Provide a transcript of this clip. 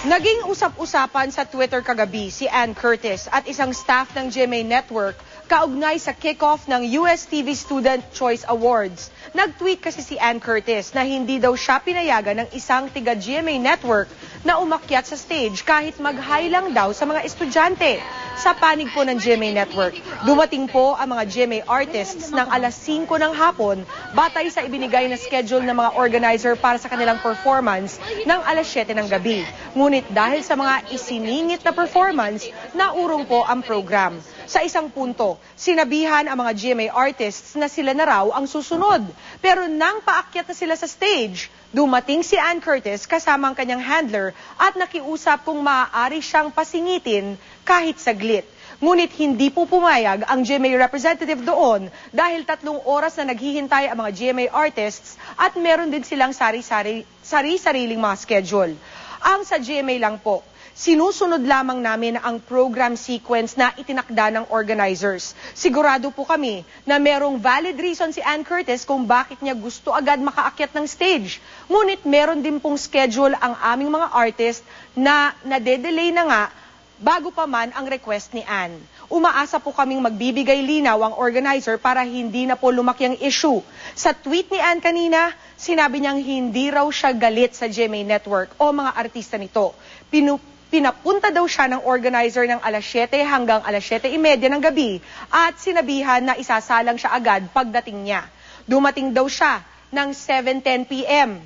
Naging usap-usapan sa Twitter kagabi si Ann Curtis at isang staff ng GMA Network kaugnay sa kickoff ng US TV Student Choice Awards. Nag-tweet kasi si Ann Curtis na hindi daw siya pinayagan ng isang tiga GMA Network na umakyat sa stage kahit mag-hi lang daw sa mga estudyante. Sa panig po ng GMA Network, dumating po ang mga GMA artists ng alas 5 ng hapon batay sa ibinigay na schedule ng mga organizer para sa kanilang performance ng alas 7 ng gabi. Ngunit dahil sa mga isiningit na performance, naurong po ang program. Sa isang punto, sinabihan ang mga GMA artists na sila na raw ang susunod. Pero nang paakyat na sila sa stage, dumating si Ann Curtis kasama ang kanyang handler at nakiusap kung maaari siyang pasingitin kahit saglit. Ngunit hindi po pumayag ang GMA representative doon dahil 3 oras na naghihintay ang mga GMA artists at meron din silang sari-sariling mga schedule. Ang sa GMA lang po, sinusunod lamang namin ang program sequence na itinakda ng organizers. Sigurado po kami na merong valid reason si Ann Curtis kung bakit niya gusto agad makaakyat ng stage. Ngunit meron din pong schedule ang aming mga artist na nade-delay na nga bago pa man ang request ni Ann. Umaasa po kaming magbibigay linaw ang organizer para hindi na po lumaki ang issue. Sa tweet ni Ann kanina, sinabi niyang hindi raw siya galit sa GMA Network o mga artista nito. Pinapunta daw siya ng organizer ng alas 7 hanggang alas 7:30 ng gabi at sinabihan na isasalang siya agad pagdating niya. Dumating daw siya ng 7:10 p.m.